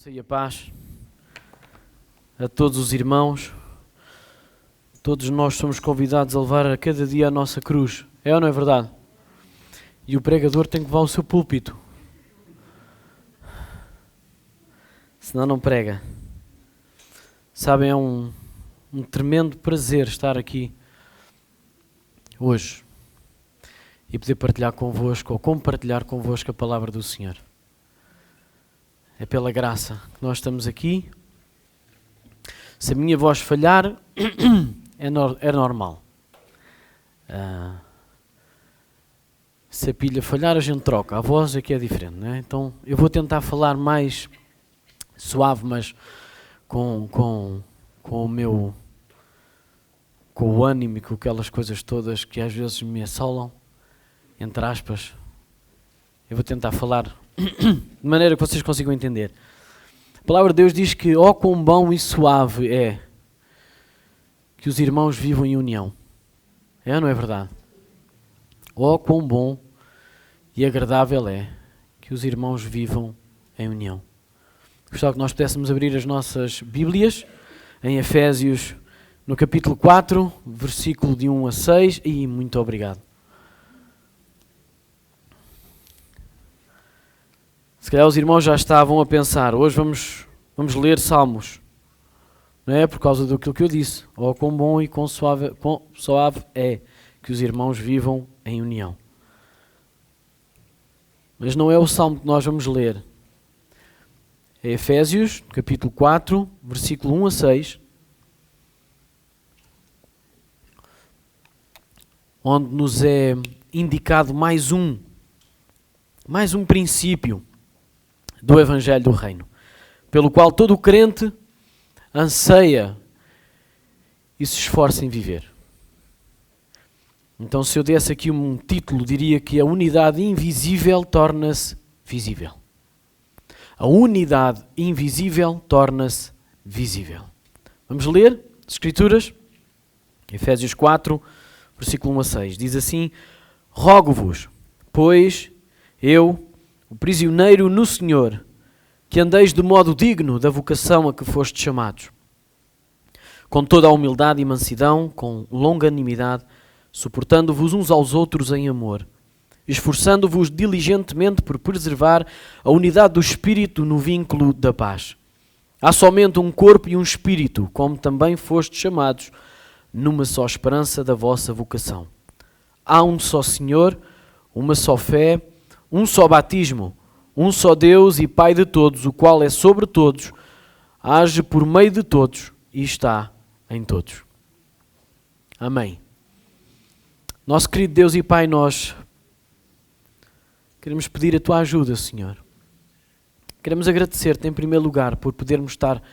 graça e a paz a todos os irmãos. Todos nós somos convidados a levar a cada dia a nossa cruz. É ou não é verdade? E o pregador tem que levar o seu púlpito. Senão não prega. Sabem, é um tremendo prazer estar aqui hoje e poder partilhar convosco ou compartilhar convosco a palavra do Senhor. É pela graça que nós estamos aqui. Se a minha voz falhar, é normal. Se a pilha falhar, a gente troca. A voz é que é diferente, não é? Então eu vou tentar falar mais suave, mas com o ânimo e com aquelas coisas todas que às vezes me assolam, entre aspas. Eu vou tentar falar de maneira que vocês consigam entender. A palavra de Deus diz que quão bom e suave é que os irmãos vivam em união. É ou não é verdade? Quão bom e agradável é que os irmãos vivam em união. Gostava que nós pudéssemos abrir as nossas Bíblias em Efésios, no capítulo 4, versículo de 1 a 6, e muito obrigado. Se calhar os irmãos já estavam a pensar, hoje vamos ler Salmos, não é? Por causa daquilo que eu disse. Quão bom e quão suave é que os irmãos vivam em união. Mas não é o Salmo que nós vamos ler. É Efésios, capítulo 4, versículo 1 a 6, onde nos é indicado mais um princípio do Evangelho do Reino, pelo qual todo o crente anseia e se esforça em viver. Então, se eu desse aqui um título, diria que a unidade invisível torna-se visível. A unidade invisível torna-se visível. Vamos ler as Escrituras? Efésios 4, versículo 1 a 6. Diz assim: Rogo-vos, pois eu, o prisioneiro no Senhor, que andeis de modo digno da vocação a que fostes chamados, com toda a humildade e mansidão, com longanimidade, suportando-vos uns aos outros em amor, esforçando-vos diligentemente por preservar a unidade do Espírito no vínculo da paz. Há somente um corpo e um Espírito, como também fostes chamados, numa só esperança da vossa vocação. Há um só Senhor, uma só fé, um só batismo, um só Deus e Pai de todos, o qual é sobre todos, age por meio de todos e está em todos. Amém. Nosso querido Deus e Pai, nós queremos pedir a Tua ajuda, Senhor. Queremos agradecer-te em primeiro lugar por podermos estar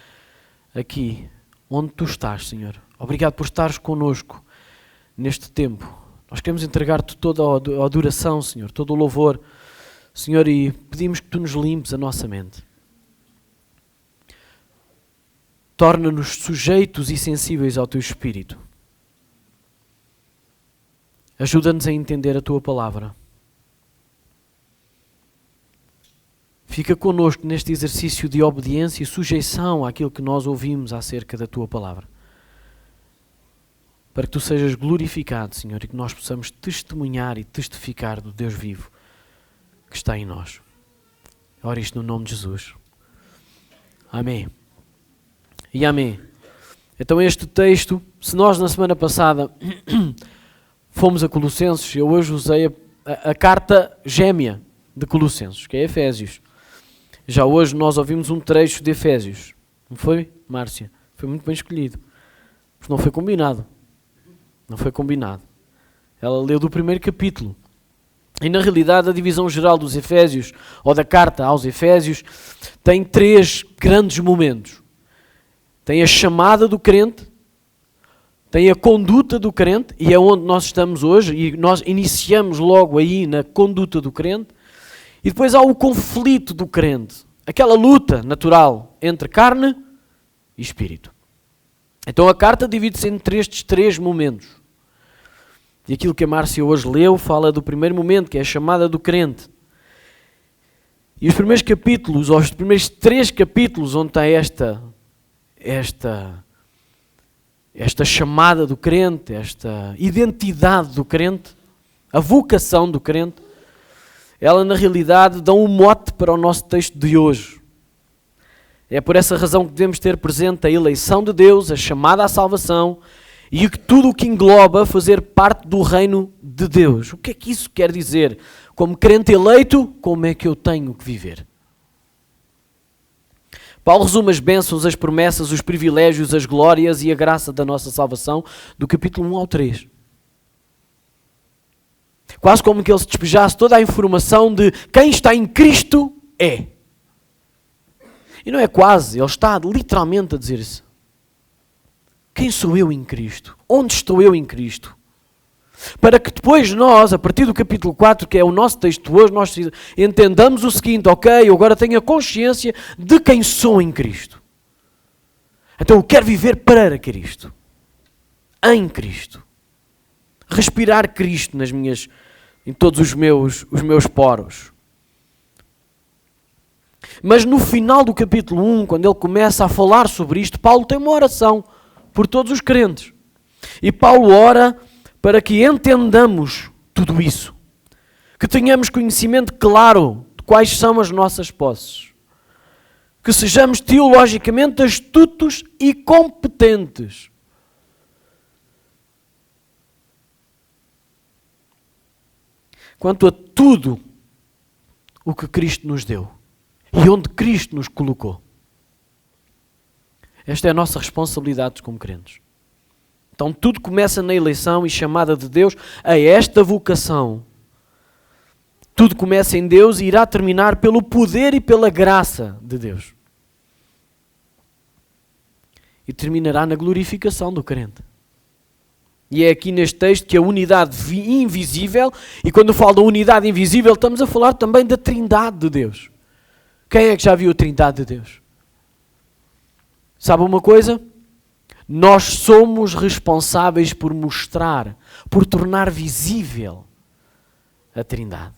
aqui onde Tu estás, Senhor. Obrigado por estares connosco neste tempo. Nós queremos entregar-te toda a adoração, Senhor, todo o louvor, Senhor, e pedimos que Tu nos limpes a nossa mente. Torna-nos sujeitos e sensíveis ao Teu Espírito. Ajuda-nos a entender a Tua palavra. Fica connosco neste exercício de obediência e sujeição àquilo que nós ouvimos acerca da Tua palavra. Para que Tu sejas glorificado, Senhor, e que nós possamos testemunhar e testificar do Deus vivo que está em nós. Ora isto no nome de Jesus. Amém. E amém. Então este texto, se nós na semana passada fomos a Colossenses, eu hoje usei a carta gêmea de Colossenses, que é Efésios. Já hoje nós ouvimos um trecho de Efésios. Não foi, Márcia? Foi muito bem escolhido. Porque não foi combinado. Não foi combinado. Ela leu do primeiro capítulo. E na realidade a divisão geral dos Efésios, ou da carta aos Efésios, tem três grandes momentos. Tem a chamada do crente, tem a conduta do crente, e é onde nós estamos hoje, e nós iniciamos logo aí na conduta do crente, e depois há o conflito do crente, aquela luta natural entre carne e espírito. Então a carta divide-se entre estes três momentos. E aquilo que a Márcia hoje leu fala do primeiro momento, que é a chamada do crente. E os primeiros capítulos, ou os primeiros 3 capítulos, onde está esta chamada do crente, esta identidade do crente, a vocação do crente, ela na realidade dá um mote para o nosso texto de hoje. É por essa razão que devemos ter presente a eleição de Deus, a chamada à salvação e tudo o que engloba fazer parte do reino de Deus. O que é que isso quer dizer? Como crente eleito, como é que eu tenho que viver? Paulo resume as bênçãos, as promessas, os privilégios, as glórias e a graça da nossa salvação do capítulo 1 ao 3. Quase como que ele se despejasse toda a informação de quem está em Cristo é. E não é quase, ele está literalmente a dizer isso. Quem sou eu em Cristo? Onde estou eu em Cristo? Para que depois nós, a partir do capítulo 4, que é o nosso texto hoje, nós entendamos o seguinte: ok, eu agora tenho a consciência de quem sou em Cristo. Então eu quero viver para Cristo. Em Cristo. Respirar Cristo em todos os meus poros. Mas no final do capítulo 1, quando ele começa a falar sobre isto, Paulo tem uma oração por todos os crentes. E Paulo ora para que entendamos tudo isso. Que tenhamos conhecimento claro de quais são as nossas posses. Que sejamos teologicamente astutos e competentes. Quanto a tudo o que Cristo nos deu. E onde Cristo nos colocou. Esta é a nossa responsabilidade como crentes. Então tudo começa na eleição e chamada de Deus a esta vocação. Tudo começa em Deus e irá terminar pelo poder e pela graça de Deus. E terminará na glorificação do crente. E é aqui neste texto que a unidade invisível, e quando eu falo da unidade invisível, estamos a falar também da Trindade de Deus. Quem é que já viu a Trindade de Deus? Sabe uma coisa? Nós somos responsáveis por mostrar, por tornar visível a Trindade.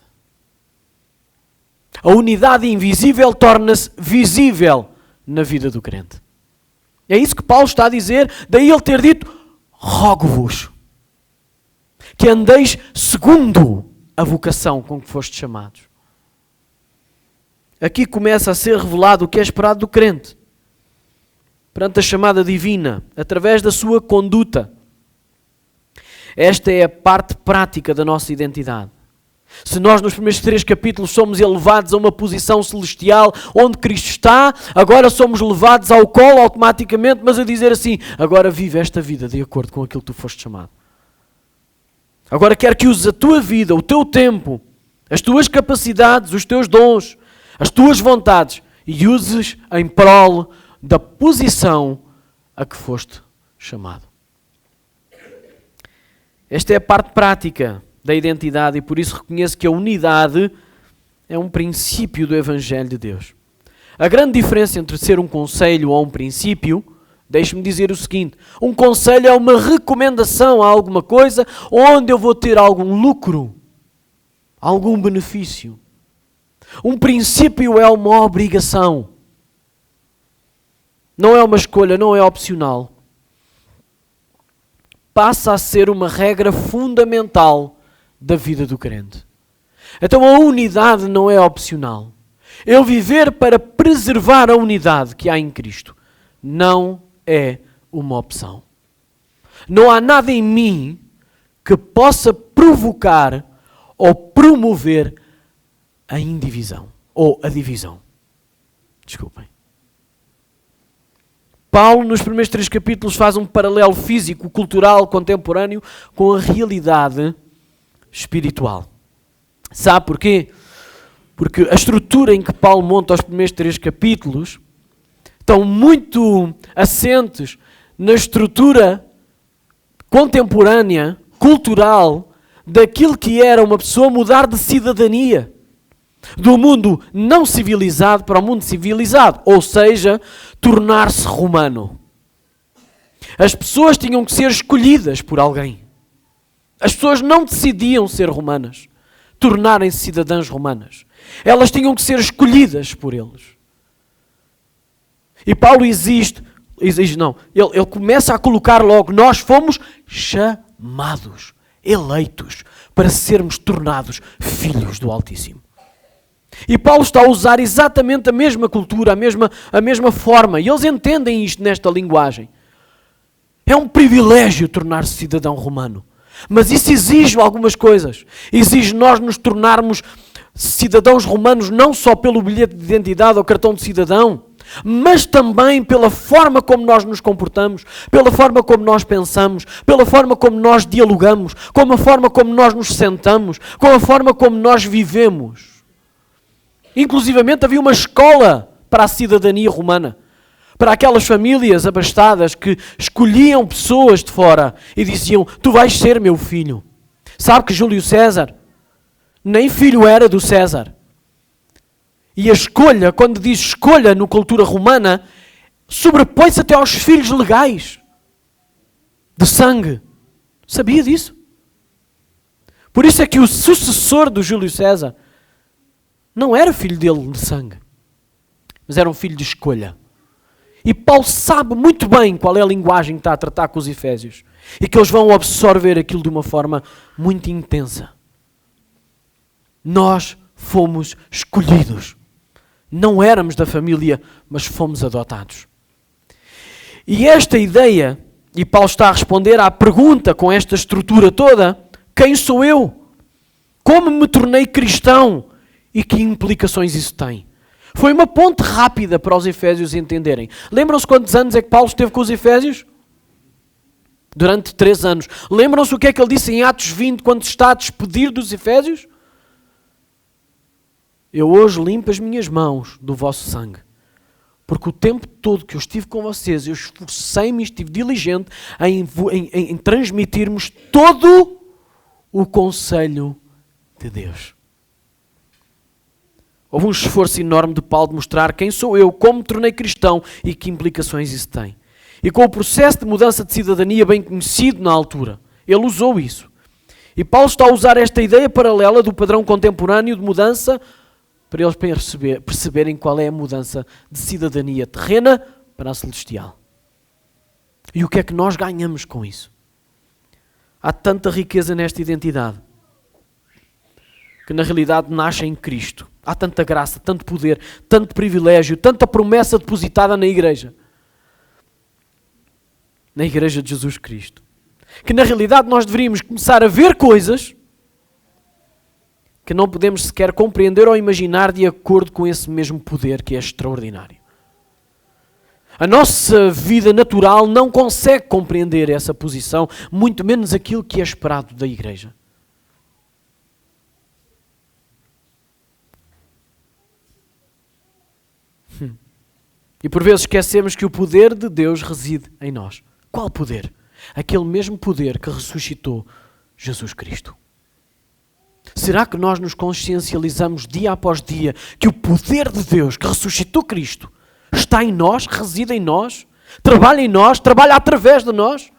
A unidade invisível torna-se visível na vida do crente. É isso que Paulo está a dizer, daí ele ter dito: rogo-vos que andeis segundo a vocação com que fostes chamados. Aqui começa a ser revelado o que é esperado do crente perante a chamada divina, através da sua conduta. Esta é a parte prática da nossa identidade. Se nós nos primeiros 3 capítulos somos elevados a uma posição celestial onde Cristo está, agora somos levados ao colo automaticamente, mas a dizer assim: agora vive esta vida de acordo com aquilo que tu foste chamado. Agora quero que uses a tua vida, o teu tempo, as tuas capacidades, os teus dons, as tuas vontades e uses em prol da posição a que foste chamado. Esta é a parte prática da identidade e por isso reconheço que a unidade é um princípio do Evangelho de Deus. A grande diferença entre ser um conselho ou um princípio, deixe-me dizer o seguinte: um conselho é uma recomendação a alguma coisa onde eu vou ter algum lucro, algum benefício. Um princípio é uma obrigação. Não é uma escolha, não é opcional. Passa a ser uma regra fundamental da vida do crente. Então a unidade não é opcional. Eu viver para preservar a unidade que há em Cristo não é uma opção. Não há nada em mim que possa provocar ou promover a indivisão ou a divisão. Desculpem. Paulo, nos primeiros 3 capítulos, faz um paralelo físico, cultural, contemporâneo com a realidade espiritual. Sabe porquê? Porque a estrutura em que Paulo monta os primeiros 3 capítulos estão muito assentes na estrutura contemporânea, cultural, daquilo que era uma pessoa mudar de cidadania. Do mundo não civilizado para o mundo civilizado, ou seja, tornar-se romano. As pessoas tinham que ser escolhidas por alguém. As pessoas não decidiam ser romanas. tornarem-se cidadãs romanas. Elas tinham que ser escolhidas por eles. E Paulo ele começa a colocar logo, nós fomos chamados, eleitos, para sermos tornados filhos do Altíssimo. E Paulo está a usar exatamente a mesma cultura, a mesma forma, e eles entendem isto nesta linguagem. É um privilégio tornar-se cidadão romano, mas isso exige algumas coisas. Exige nós nos tornarmos cidadãos romanos não só pelo bilhete de identidade ou cartão de cidadão, mas também pela forma como nós nos comportamos, pela forma como nós pensamos, pela forma como nós dialogamos, com a forma como nós nos sentamos, com a forma como nós vivemos. Inclusivamente havia uma escola para a cidadania romana, para aquelas famílias abastadas que escolhiam pessoas de fora e diziam, tu vais ser meu filho. Sabe que Júlio César nem filho era do César. E a escolha, quando diz escolha na cultura romana, sobrepõe-se até aos filhos legais de sangue. Sabia disso? Por isso é que o sucessor do Júlio César não era filho dele de sangue, mas era um filho de escolha. E Paulo sabe muito bem qual é a linguagem que está a tratar com os Efésios e que eles vão absorver aquilo de uma forma muito intensa. Nós fomos escolhidos. Não éramos da família, mas fomos adotados. E esta ideia, e Paulo está a responder à pergunta com esta estrutura toda, quem sou eu? Como me tornei cristão? E que implicações isso tem? Foi uma ponte rápida para os Efésios entenderem. Lembram-se quantos anos é que Paulo esteve com os Efésios? Durante 3 anos. Lembram-se o que é que ele disse em Atos 20, quando está a despedir dos Efésios? Eu hoje limpo as minhas mãos do vosso sangue. Porque o tempo todo que eu estive com vocês, eu esforcei-me e estive diligente em transmitirmos todo o conselho de Deus. Houve um esforço enorme de Paulo de mostrar quem sou eu, como me tornei cristão e que implicações isso tem. E com o processo de mudança de cidadania bem conhecido na altura, ele usou isso. E Paulo está a usar esta ideia paralela do padrão contemporâneo de mudança para eles perceberem qual é a mudança de cidadania terrena para a celestial. E o que é que nós ganhamos com isso? Há tanta riqueza nesta identidade, que na realidade nasce em Cristo. Há tanta graça, tanto poder, tanto privilégio, tanta promessa depositada na igreja de Jesus Cristo, que na realidade nós deveríamos começar a ver coisas que não podemos sequer compreender ou imaginar de acordo com esse mesmo poder que é extraordinário. A nossa vida natural não consegue compreender essa posição, muito menos aquilo que é esperado da igreja. E por vezes esquecemos que o poder de Deus reside em nós. Qual poder? Aquele mesmo poder que ressuscitou Jesus Cristo. Será que nós nos consciencializamos dia após dia que o poder de Deus que ressuscitou Cristo está em nós, reside em nós, trabalha através de nós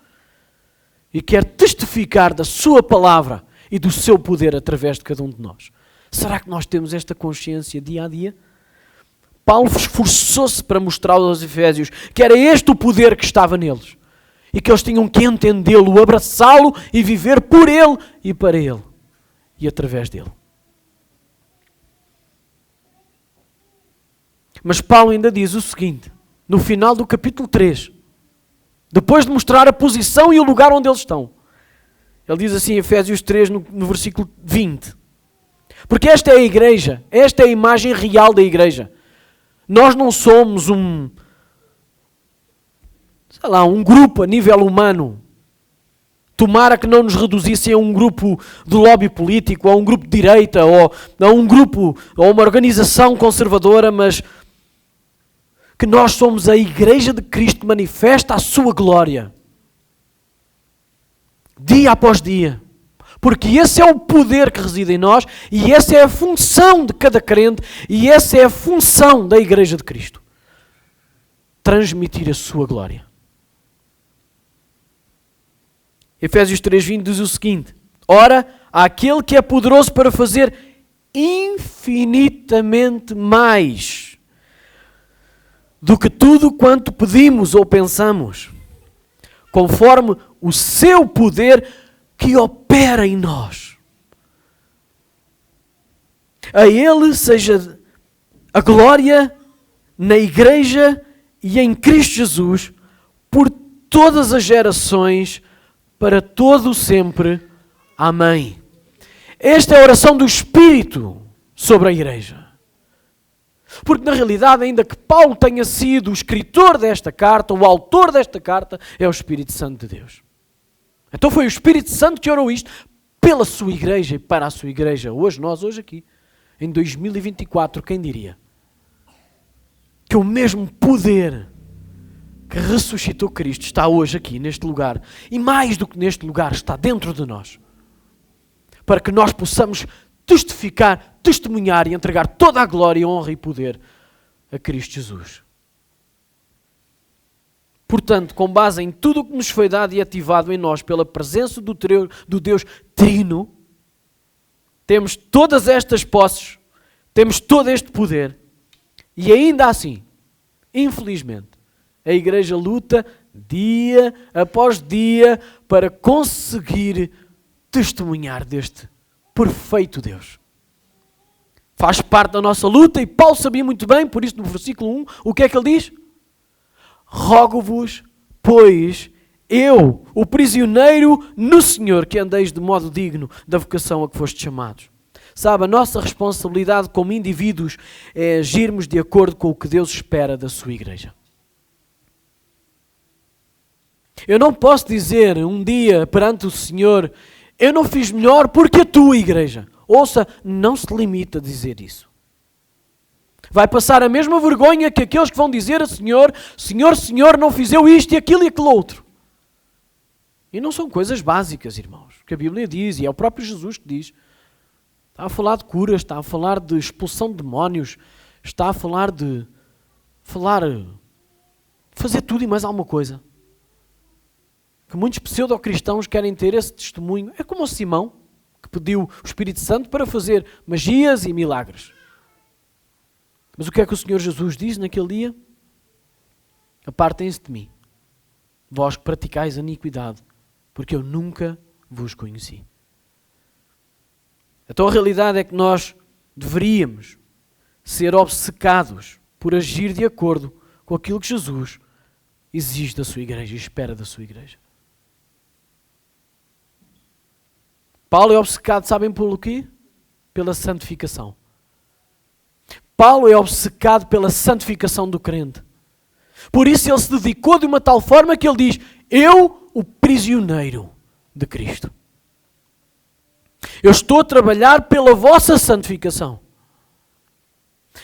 e quer testificar da sua palavra e do seu poder através de cada um de nós? Será que nós temos esta consciência dia a dia? Paulo esforçou-se para mostrar aos Efésios que era este o poder que estava neles e que eles tinham que entendê-lo, abraçá-lo e viver por ele e para ele e através dele. Mas Paulo ainda diz o seguinte, no final do capítulo 3, depois de mostrar a posição e o lugar onde eles estão. Ele diz assim em Efésios 3, no versículo 20. Porque esta é a igreja, esta é a imagem real da igreja. Nós não somos um grupo a nível humano. Tomara que não nos reduzissem a um grupo de lobby político, a um grupo de direita, ou a um grupo, ou uma organização conservadora, mas que nós somos a igreja de Cristo que manifesta a sua glória. Dia após dia. Porque esse é o poder que reside em nós e essa é a função de cada crente e essa é a função da igreja de Cristo. Transmitir a sua glória. Efésios 3:20 diz o seguinte: ora, àquele que é poderoso para fazer infinitamente mais do que tudo quanto pedimos ou pensamos, conforme o seu poder que opera em nós. A Ele seja a glória na Igreja e em Cristo Jesus, por todas as gerações, para todo o sempre. Amém. Esta é a oração do Espírito sobre a Igreja. Porque na realidade, ainda que Paulo tenha sido o escritor desta carta, o autor desta carta, é o Espírito Santo de Deus. Então foi o Espírito Santo que orou isto pela sua Igreja e para a sua Igreja. Hoje aqui, em 2024, quem diria? Que o mesmo poder que ressuscitou Cristo está hoje aqui, neste lugar. E mais do que neste lugar, está dentro de nós. Para que nós possamos testificar, testemunhar e entregar toda a glória, honra e poder a Cristo Jesus. Portanto, com base em tudo o que nos foi dado e ativado em nós pela presença do Deus Trino, temos todas estas posses, temos todo este poder. E ainda assim, infelizmente, a Igreja luta dia após dia para conseguir testemunhar deste perfeito Deus. Faz parte da nossa luta e Paulo sabia muito bem, por isso no versículo 1, o que é que ele diz? Rogo-vos, pois, eu, o prisioneiro no Senhor, que andeis de modo digno da vocação a que fostes chamados. Sabe, a nossa responsabilidade como indivíduos é agirmos de acordo com o que Deus espera da sua Igreja. Eu não posso dizer um dia perante o Senhor, eu não fiz melhor porque a tua Igreja. Ouça, não se limita a dizer isso. Vai passar a mesma vergonha que aqueles que vão dizer a Senhor, Senhor, Senhor, não fiz eu isto e aquilo e aquilo outro. E não são coisas básicas, irmãos, que a Bíblia diz, e é o próprio Jesus que diz. Está a falar de curas, está a falar de expulsão de demónios, está a falar de fazer tudo e mais alguma coisa. Que muitos pseudo-cristãos querem ter esse testemunho. É como o Simão, que pediu o Espírito Santo para fazer magias e milagres. Mas o que é que o Senhor Jesus diz naquele dia? Apartem-se de mim, vós que praticais a iniquidade, porque eu nunca vos conheci. Então a realidade é que nós deveríamos ser obcecados por agir de acordo com aquilo que Jesus exige da sua Igreja e espera da sua Igreja. Paulo é obcecado, sabem pelo quê? Pela santificação. Paulo é obcecado pela santificação do crente. Por isso ele se dedicou de uma tal forma que ele diz, eu, o prisioneiro de Cristo. Eu estou a trabalhar pela vossa santificação.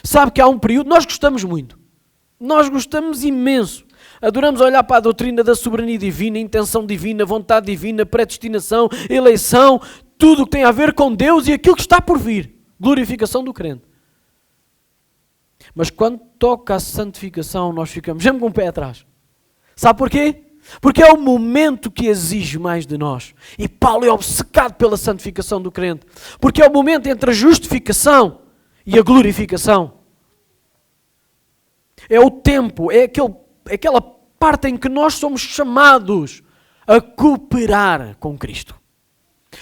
Sabe que há um período, nós gostamos muito. Nós gostamos imenso. Adoramos olhar para a doutrina da soberania divina, intenção divina, vontade divina, predestinação, eleição, tudo o que tem a ver com Deus e aquilo que está por vir. Glorificação do crente. Mas quando toca a santificação, nós ficamos sempre com o pé atrás. Sabe porquê? Porque é o momento que exige mais de nós. E Paulo é obcecado pela santificação do crente. Porque é o momento entre a justificação e a glorificação. É o tempo, é aquela parte em que nós somos chamados a cooperar com Cristo.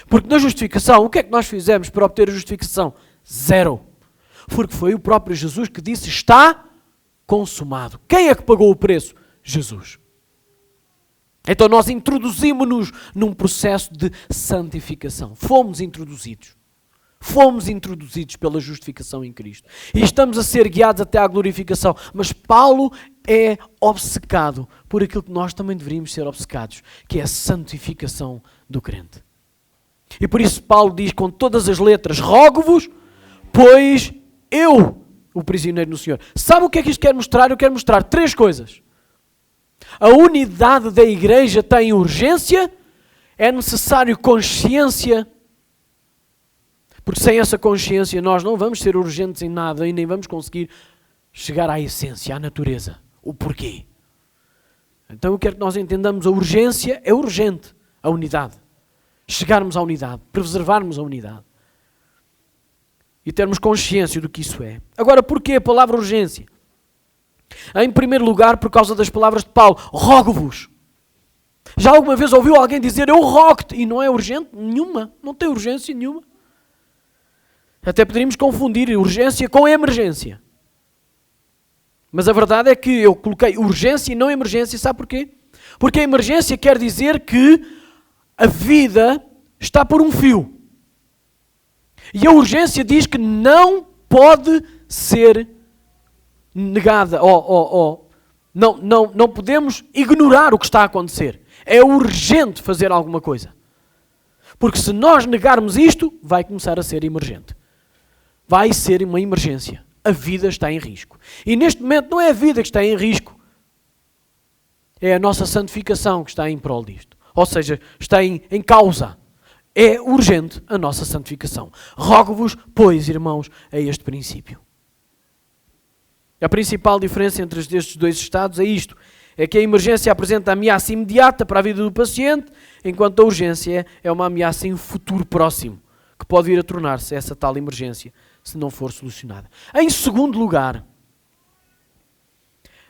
Porque na justificação, o que é que nós fizemos para obter a justificação? Zero. Porque foi o próprio Jesus que disse, está consumado. Quem é que pagou o preço? Jesus. Então nós introduzimos-nos num processo de santificação. Fomos introduzidos. Fomos introduzidos pela justificação em Cristo. E estamos a ser guiados até à glorificação. Mas Paulo é obcecado por aquilo que nós também deveríamos ser obcecados, que é a santificação do crente. E por isso Paulo diz com todas as letras, rogo-vos, pois eu, o prisioneiro no Senhor. Sabe o que é que isto quer mostrar? Eu quero mostrar 3 coisas. A unidade da igreja tem urgência, é necessário consciência, porque sem essa consciência nós não vamos ser urgentes em nada e nem vamos conseguir chegar à essência, à natureza, o porquê. Então eu quero que nós entendamos a urgência, é urgente, a unidade. chegarmos à unidade, preservarmos a unidade e termos consciência do que isso é. Agora, porquê a palavra urgência? Em primeiro lugar, por causa das palavras de Paulo, rogo-vos. Já alguma vez ouviu alguém dizer, eu rogo-te, e não é urgente nenhuma, não tem urgência nenhuma. Até poderíamos confundir urgência com emergência. Mas a verdade é que eu coloquei urgência e não emergência, sabe porquê? Porque a emergência quer dizer que a vida está por um fio. E a urgência diz que não pode ser negada, não podemos ignorar o que está a acontecer. É urgente fazer alguma coisa. Porque se nós negarmos isto, vai começar a ser emergente. Vai ser uma emergência. A vida está em risco. E neste momento não é a vida que está em risco. É a nossa santificação que está em prol disto. Ou seja, está em causa. É urgente a nossa santificação. Rogo-vos, pois, irmãos, a este princípio. A principal diferença entre estes dois estados é isto. É que a emergência apresenta ameaça imediata para a vida do paciente, enquanto a urgência é uma ameaça em futuro próximo, que pode vir a tornar-se essa tal emergência, se não for solucionada. Em segundo lugar,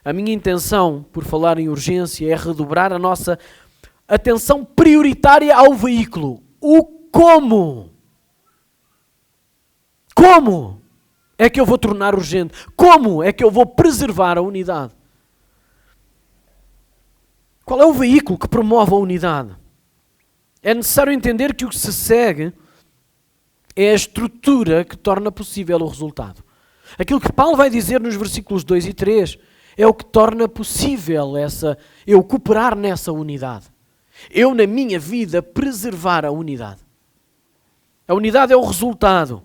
a minha intenção, por falar em urgência, é redobrar a nossa atenção prioritária ao veículo. O como? Como é que eu vou tornar urgente? Como é que eu vou preservar a unidade? Qual é o veículo que promove a unidade? É necessário entender que o que se segue é a estrutura que torna possível o resultado. Aquilo que Paulo vai dizer nos versículos 2 e 3 é o que torna possível eu cooperar nessa unidade. Eu, na minha vida, preservar a unidade. A unidade é o resultado.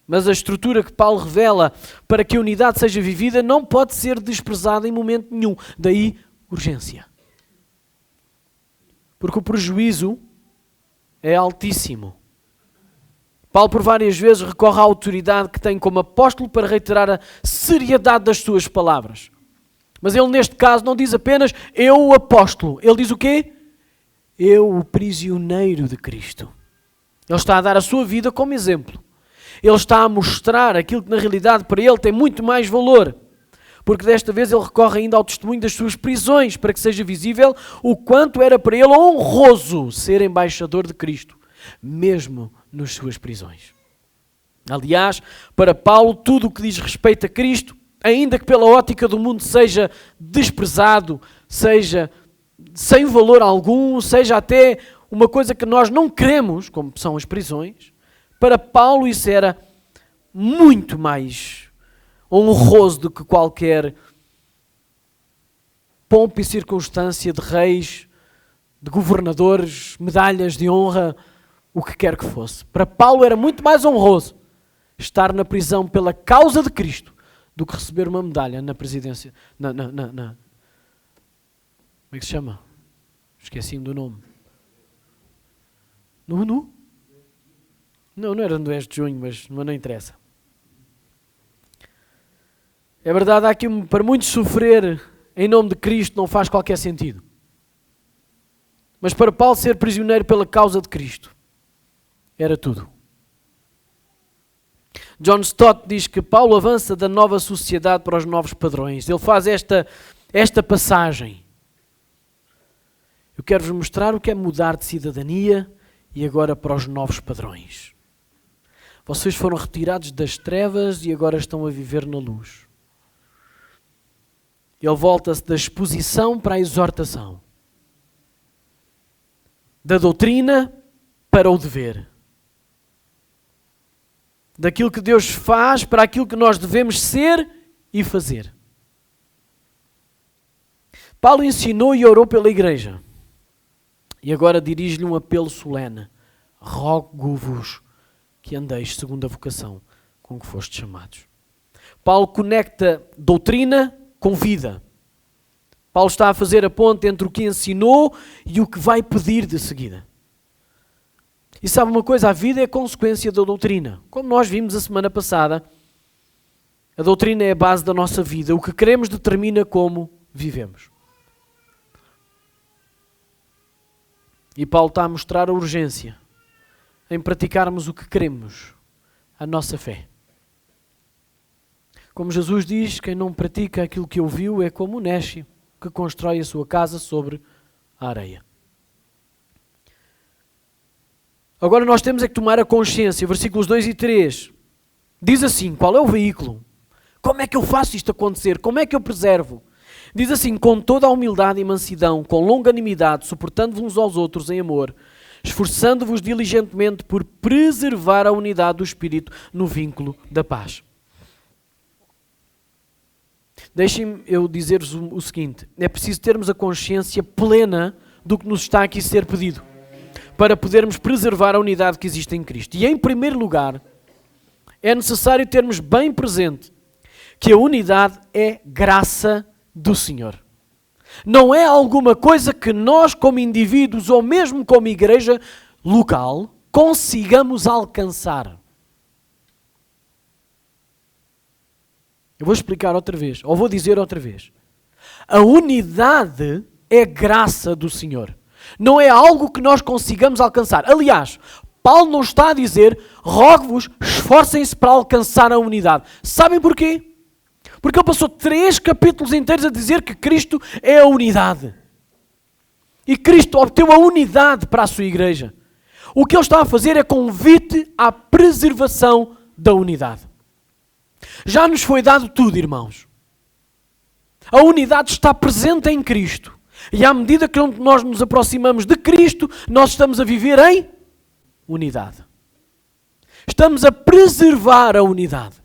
Mas a estrutura que Paulo revela para que a unidade seja vivida não pode ser desprezada em momento nenhum. Daí, urgência. Porque o prejuízo é altíssimo. Paulo, por várias vezes, recorre à autoridade que tem como apóstolo para reiterar a seriedade das suas palavras. Mas ele, neste caso, não diz apenas eu, o apóstolo. Ele diz o quê? Eu, o prisioneiro de Cristo. Ele está a dar a sua vida como exemplo. Ele está a mostrar aquilo que, na realidade, para ele tem muito mais valor. Porque desta vez ele recorre ainda ao testemunho das suas prisões, para que seja visível o quanto era para ele honroso ser embaixador de Cristo, mesmo nas suas prisões. Aliás, para Paulo, tudo o que diz respeito a Cristo, ainda que pela ótica do mundo seja desprezado, seja sem valor algum, seja até uma coisa que nós não queremos, como são as prisões, para Paulo isso era muito mais honroso do que qualquer pompa e circunstância de reis, de governadores, medalhas de honra, o que quer que fosse. Para Paulo era muito mais honroso estar na prisão pela causa de Cristo do que receber uma medalha na presidência, como é que se chama? Esqueci-me do nome. No ONU? Não era no 10 de junho, mas não interessa. É verdade, há aqui, para muitos, sofrer em nome de Cristo não faz qualquer sentido. Mas para Paulo, ser prisioneiro pela causa de Cristo era tudo. John Stott diz que Paulo avança da nova sociedade para os novos padrões. Ele faz esta passagem. Eu quero-vos mostrar o que é mudar de cidadania e agora para os novos padrões. Vocês foram retirados das trevas e agora estão a viver na luz. Ele volta-se da exposição para a exortação. Da doutrina para o dever. Daquilo que Deus faz para aquilo que nós devemos ser e fazer. Paulo ensinou e orou pela igreja. E agora dirige-lhe um apelo solene. Rogo-vos que andeis segundo a vocação com que fostes chamados. Paulo conecta doutrina com vida. Paulo está a fazer a ponte entre o que ensinou e o que vai pedir de seguida. E sabe uma coisa? A vida é consequência da doutrina. Como nós vimos a semana passada, a doutrina é a base da nossa vida. O que queremos determina como vivemos. E Paulo está a mostrar a urgência em praticarmos o que queremos, a nossa fé. Como Jesus diz, quem não pratica aquilo que ouviu é como o néscio que constrói a sua casa sobre a areia. Agora nós temos é que tomar a consciência, versículos 2 e 3. Diz assim, qual é o veículo? Como é que eu faço isto acontecer? Como é que eu preservo? Diz assim, com toda a humildade e mansidão, com longanimidade, suportando-vos uns aos outros em amor, esforçando-vos diligentemente por preservar a unidade do Espírito no vínculo da paz. Deixem-me eu dizer-vos o seguinte, é preciso termos a consciência plena do que nos está aqui a ser pedido, para podermos preservar a unidade que existe em Cristo. E em primeiro lugar, é necessário termos bem presente que a unidade é graça do Senhor. Não é alguma coisa que nós, como indivíduos ou mesmo como igreja local, consigamos alcançar. Eu vou explicar outra vez, ou vou dizer outra vez. A unidade é graça do Senhor. Não é algo que nós consigamos alcançar. Aliás, Paulo não está a dizer, rogo-vos, esforcem-se para alcançar a unidade. Sabem porquê? Porque ele passou 3 capítulos inteiros a dizer que Cristo é a unidade. E Cristo obteve a unidade para a sua igreja. O que ele está a fazer é convite à preservação da unidade. Já nos foi dado tudo, irmãos. A unidade está presente em Cristo. E à medida que nós nos aproximamos de Cristo, nós estamos a viver em unidade. Estamos a preservar a unidade.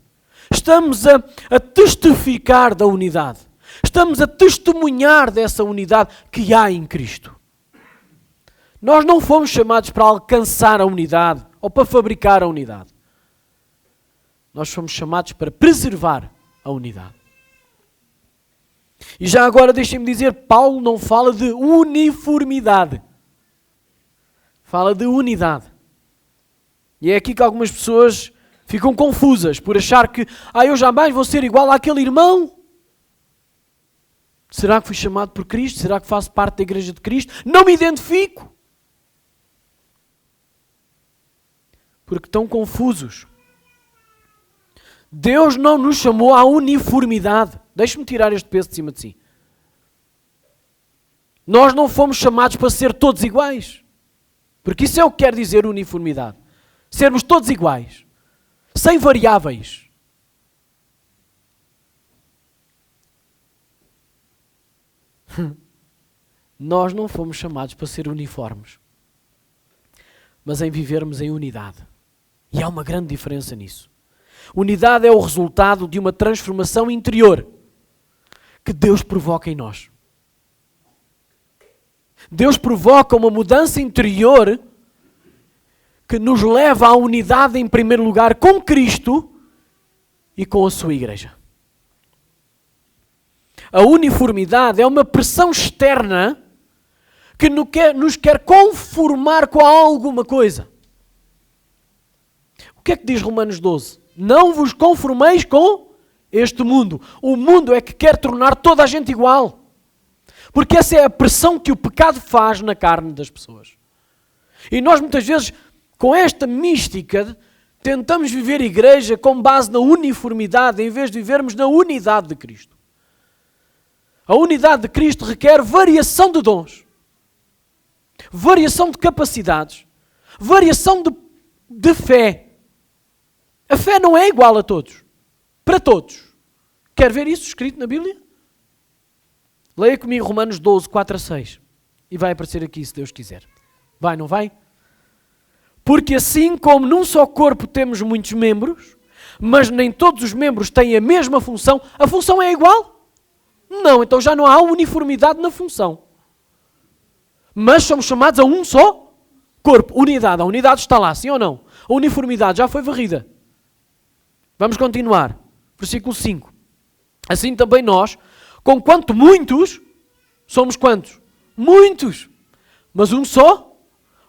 Estamos a testificar da unidade. Estamos a testemunhar dessa unidade que há em Cristo. Nós não fomos chamados para alcançar a unidade ou para fabricar a unidade. Nós fomos chamados para preservar a unidade. E já agora deixem-me dizer, Paulo não fala de uniformidade. Fala de unidade. E é aqui que algumas pessoas ficam confusas por achar que eu jamais vou ser igual àquele irmão. Será que fui chamado por Cristo? Será que faço parte da igreja de Cristo? Não me identifico. Porque estão confusos. Deus não nos chamou à uniformidade. Deixe-me tirar este peso de cima de si. Nós não fomos chamados para ser todos iguais. Porque isso é o que quer dizer uniformidade. Sermos todos iguais. Sem variáveis. Nós não fomos chamados para ser uniformes. Mas em vivermos em unidade. E há uma grande diferença nisso. Unidade é o resultado de uma transformação interior que Deus provoca em nós. Deus provoca uma mudança interior que nos leva à unidade em primeiro lugar com Cristo e com a sua igreja. A uniformidade é uma pressão externa que nos quer conformar com alguma coisa. O que é que diz Romanos 12? Não vos conformeis com este mundo. O mundo é que quer tornar toda a gente igual. Porque essa é a pressão que o pecado faz na carne das pessoas. E nós muitas vezes, com esta mística, tentamos viver a igreja com base na uniformidade, em vez de vivermos na unidade de Cristo. A unidade de Cristo requer variação de dons, variação de capacidades, variação de fé. A fé não é igual a todos. Para todos. Quer ver isso escrito na Bíblia? Leia comigo Romanos 12, 4 a 6. E vai aparecer aqui, se Deus quiser. Vai, não vai? Porque assim como num só corpo temos muitos membros, mas nem todos os membros têm a mesma função, a função é igual? Não, então já não há uniformidade na função. Mas somos chamados a um só corpo. Unidade. A unidade está lá, sim ou não? A uniformidade já foi varrida. Vamos continuar. Versículo 5. Assim também nós, com quanto muitos, somos quantos? Muitos. Mas um só?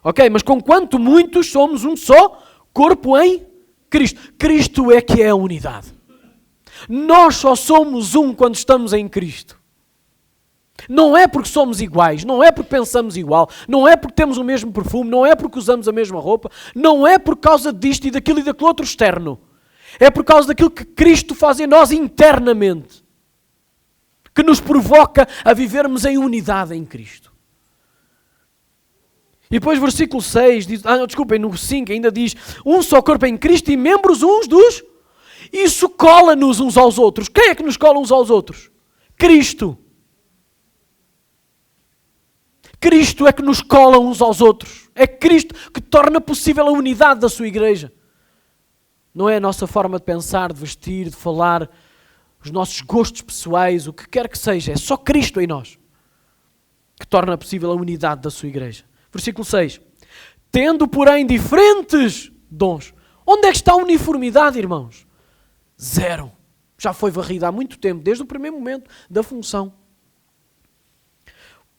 Ok, mas com quanto muitos somos um só corpo em Cristo. Cristo é que é a unidade. Nós só somos um quando estamos em Cristo. Não é porque somos iguais, não é porque pensamos igual, não é porque temos o mesmo perfume, não é porque usamos a mesma roupa, não é por causa disto e daquilo outro externo. É por causa daquilo que Cristo faz em nós internamente, que nos provoca a vivermos em unidade em Cristo. E depois versículo 6, diz, desculpem, no 5 ainda diz, um só corpo em Cristo e membros uns dos... Isso cola-nos uns aos outros. Quem é que nos cola uns aos outros? Cristo. Cristo é que nos cola uns aos outros. É Cristo que torna possível a unidade da sua igreja. Não é a nossa forma de pensar, de vestir, de falar, os nossos gostos pessoais, o que quer que seja. É só Cristo em nós que torna possível a unidade da sua igreja. Versículo 6. Tendo, porém, diferentes dons. Onde é que está a uniformidade, irmãos? Zero. Já foi varrida há muito tempo, desde o primeiro momento da função.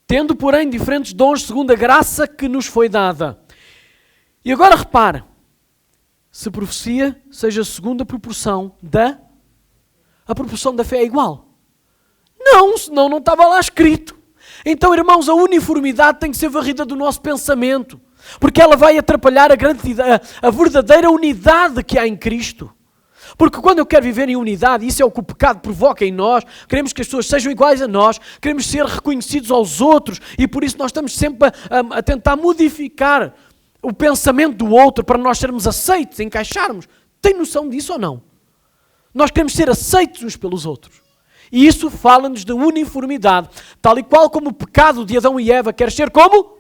Tendo, porém, diferentes dons segundo a graça que nos foi dada. E agora repare, se profecia, seja segundo a proporção da... A proporção da fé é igual. Não, senão não estava lá escrito. Então, irmãos, a uniformidade tem que ser varrida do nosso pensamento, porque ela vai atrapalhar a verdadeira unidade que há em Cristo. Porque quando eu quero viver em unidade, isso é o que o pecado provoca em nós, queremos que as pessoas sejam iguais a nós, queremos ser reconhecidos aos outros, e por isso nós estamos sempre a tentar modificar o pensamento do outro para nós sermos aceitos, encaixarmos. Tem noção disso ou não? Nós queremos ser aceitos uns pelos outros. E isso fala-nos de uniformidade, tal e qual como o pecado de Adão e Eva quer ser como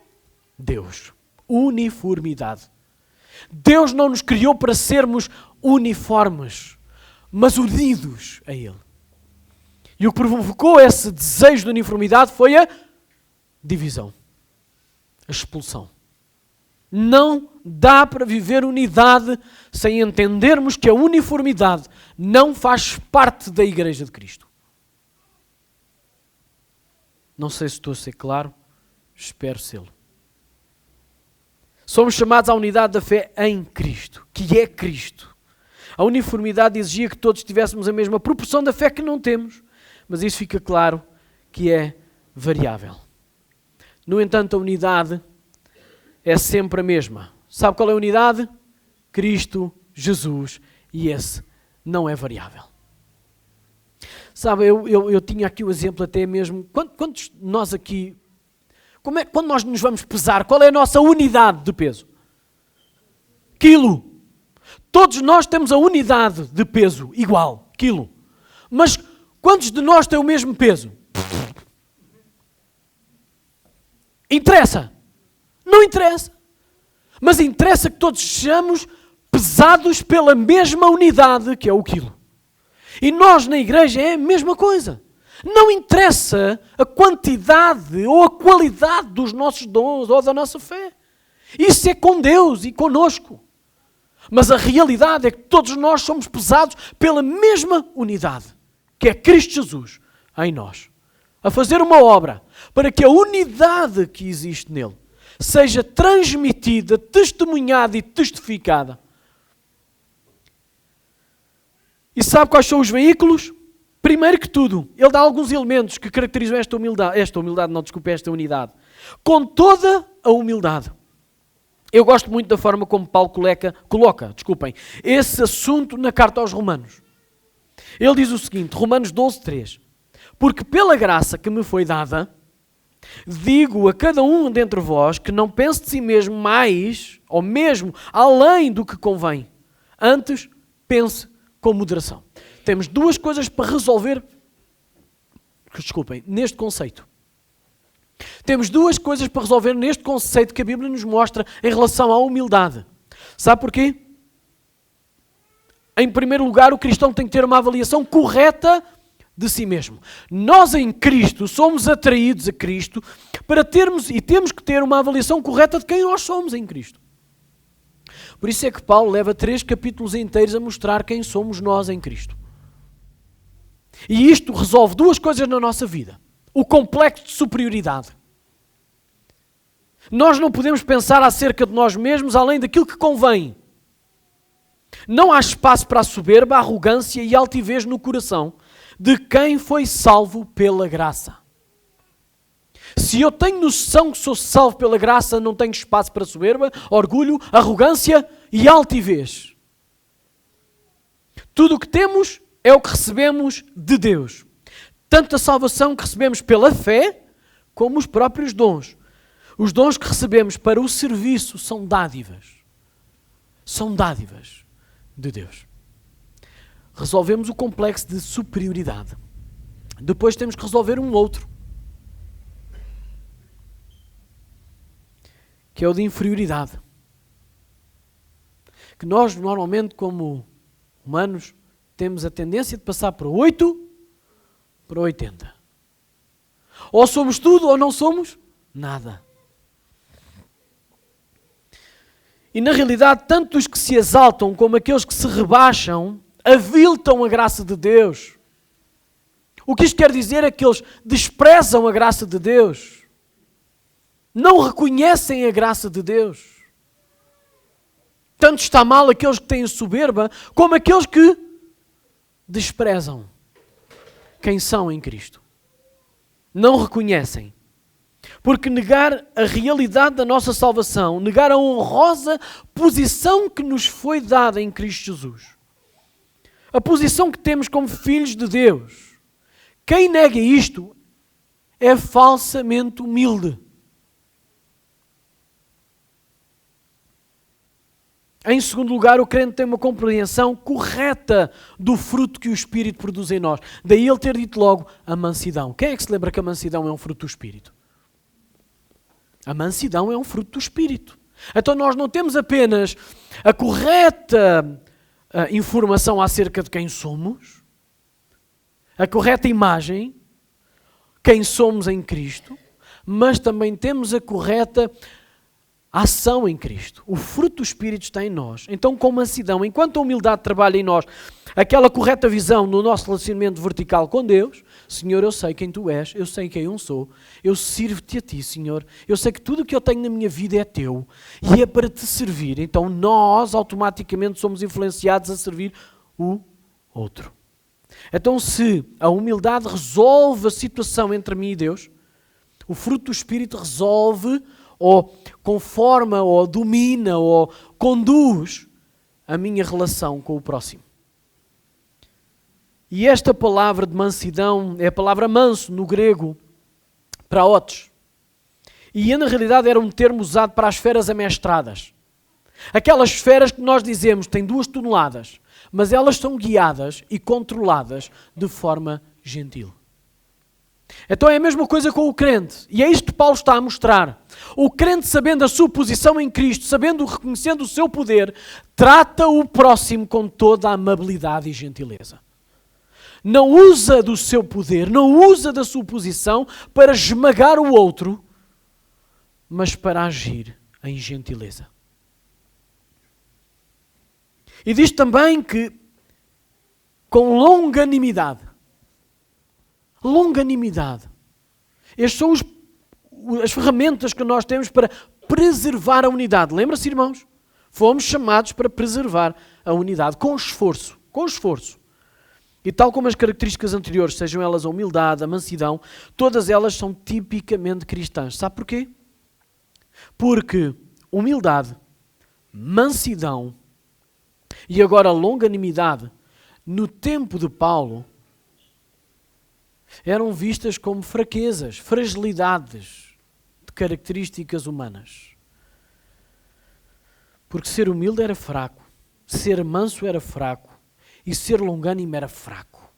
Deus. Uniformidade. Deus não nos criou para sermos uniformes, mas unidos a Ele. E o que provocou esse desejo de uniformidade foi a divisão, a expulsão. Não dá para viver unidade sem entendermos que a uniformidade não faz parte da Igreja de Cristo. Não sei se estou a ser claro, espero sê-lo. Somos chamados à unidade da fé em Cristo, que é Cristo. A uniformidade exigia que todos tivéssemos a mesma proporção da fé que não temos, mas isso fica claro que é variável. No entanto, a unidade é sempre a mesma. Sabe qual é a unidade? Cristo, Jesus, e esse não é variável. Sabe, eu tinha aqui o exemplo até mesmo, quantos de nós aqui, quando nós nos vamos pesar, qual é a nossa unidade de peso? Quilo. Todos nós temos a unidade de peso igual, quilo. Mas quantos de nós têm o mesmo peso? Interessa? Não interessa. Mas interessa que todos sejamos pesados pela mesma unidade, que é o quilo. E nós na igreja é a mesma coisa. Não interessa a quantidade ou a qualidade dos nossos dons ou da nossa fé. Isso é com Deus e conosco. Mas a realidade é que todos nós somos pesados pela mesma unidade, que é Cristo Jesus em nós, a fazer uma obra para que a unidade que existe nele seja transmitida, testemunhada e testificada. E sabe quais são os veículos? Primeiro que tudo, ele dá alguns elementos que caracterizam esta unidade. Com toda a humildade. Eu gosto muito da forma como Paulo coloca esse assunto na carta aos Romanos. Ele diz o seguinte, Romanos 12:3. Porque pela graça que me foi dada, digo a cada um dentre vós que não pense de si mesmo mais, ou mesmo além do que convém. Antes, pense com moderação. Temos duas coisas para resolver, neste conceito. Temos duas coisas para resolver neste conceito que a Bíblia nos mostra em relação à humildade. Sabe porquê? Em primeiro lugar, o cristão tem que ter uma avaliação correta de si mesmo. Nós em Cristo somos atraídos a Cristo para termos, e temos que ter uma avaliação correta de quem nós somos em Cristo. Por isso é que Paulo leva 3 capítulos inteiros a mostrar quem somos nós em Cristo. E isto resolve duas coisas na nossa vida. O complexo de superioridade. Nós não podemos pensar acerca de nós mesmos além daquilo que convém. Não há espaço para a soberba, a arrogância e a altivez no coração de quem foi salvo pela graça. Se eu tenho noção que sou salvo pela graça, não tenho espaço para soberba, orgulho, arrogância e altivez. Tudo o que temos é o que recebemos de Deus. Tanto a salvação que recebemos pela fé, como os próprios dons. Os dons que recebemos para o serviço são dádivas. São dádivas de Deus. Resolvemos o complexo de superioridade. Depois temos que resolver um outro, que é o de inferioridade. Que nós, normalmente, como humanos, temos a tendência de passar para 8 para 80. Ou somos tudo ou não somos nada. E na realidade, tanto os que se exaltam como aqueles que se rebaixam, aviltam a graça de Deus. O que isto quer dizer é que eles desprezam a graça de Deus. Não reconhecem a graça de Deus. Tanto está mal aqueles que têm soberba, como aqueles que desprezam quem são em Cristo. Não reconhecem. Porque negar a realidade da nossa salvação, negar a honrosa posição que nos foi dada em Cristo Jesus, a posição que temos como filhos de Deus, quem nega isto é falsamente humilde. Em segundo lugar, o crente tem uma compreensão correta do fruto que o Espírito produz em nós. Daí ele ter dito logo a mansidão. Quem é que se lembra que a mansidão é um fruto do Espírito? A mansidão é um fruto do Espírito. Então nós não temos apenas a correta informação acerca de quem somos, a correta imagem, quem somos em Cristo, mas também temos a correta ação em Cristo. O fruto do Espírito está em nós. Então, com mansidão, enquanto a humildade trabalha em nós, aquela correta visão no nosso relacionamento vertical com Deus, Senhor, eu sei quem Tu és, eu sei quem eu sou, eu sirvo-Te a Ti, Senhor, eu sei que tudo o que eu tenho na minha vida é Teu e é para Te servir. Então, nós automaticamente somos influenciados a servir o outro. Então, se a humildade resolve a situação entre mim e Deus, o fruto do Espírito resolve ou conforma, ou domina, ou conduz a minha relação com o próximo. E esta palavra de mansidão é a palavra manso no grego, praotes. E na realidade era um termo usado para as feras amestradas. Aquelas feras que nós dizemos têm 2 toneladas, mas elas são guiadas e controladas de forma gentil. Então é a mesma coisa com o crente. E é isto que Paulo está a mostrar. O crente, sabendo a sua posição em Cristo, reconhecendo o seu poder, trata o próximo com toda a amabilidade e gentileza. Não usa do seu poder, não usa da sua posição para esmagar o outro, mas para agir em gentileza. E diz também que com longanimidade. Longanimidade. Estas são as ferramentas que nós temos para preservar a unidade. Lembra-se, irmãos? Fomos chamados para preservar a unidade com esforço. Com esforço. E tal como as características anteriores, sejam elas a humildade, a mansidão, todas elas são tipicamente cristãs. Sabe porquê? Porque humildade, mansidão e agora longanimidade, no tempo de Paulo, eram vistas como fraquezas, fragilidades de características humanas. Porque ser humilde era fraco, ser manso era fraco e ser longânimo era fraco.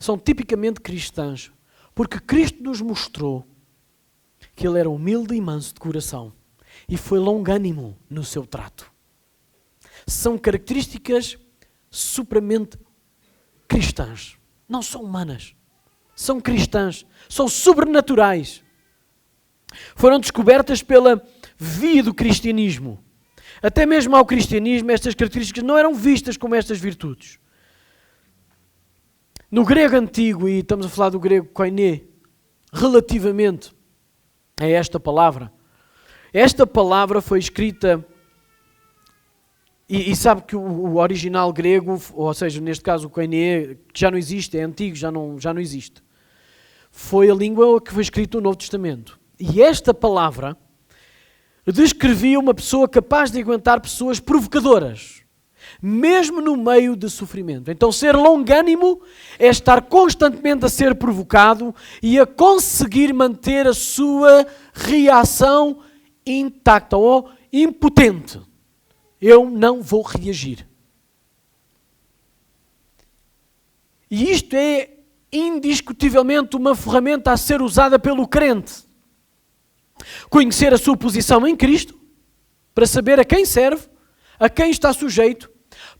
São tipicamente cristãs, porque Cristo nos mostrou que Ele era humilde e manso de coração e foi longânimo no seu trato. São características supramente cristãs. Não são humanas, são cristãs, são sobrenaturais. Foram descobertas pela via do cristianismo. Até mesmo ao cristianismo estas características não eram vistas como estas virtudes. No grego antigo, e estamos a falar do grego koiné, relativamente a esta palavra foi escrita. E sabe que o original grego, ou seja, neste caso o koiné, que já não existe, é antigo, já não existe. foi a língua que foi escrita no Novo Testamento. E esta palavra descrevia uma pessoa capaz de aguentar pessoas provocadoras, mesmo no meio de sofrimento. Então, ser longânimo é estar constantemente a ser provocado e a conseguir manter a sua reação intacta ou impotente. Eu não vou reagir. E isto é indiscutivelmente uma ferramenta a ser usada pelo crente. Conhecer a sua posição em Cristo, para saber a quem serve, a quem está sujeito,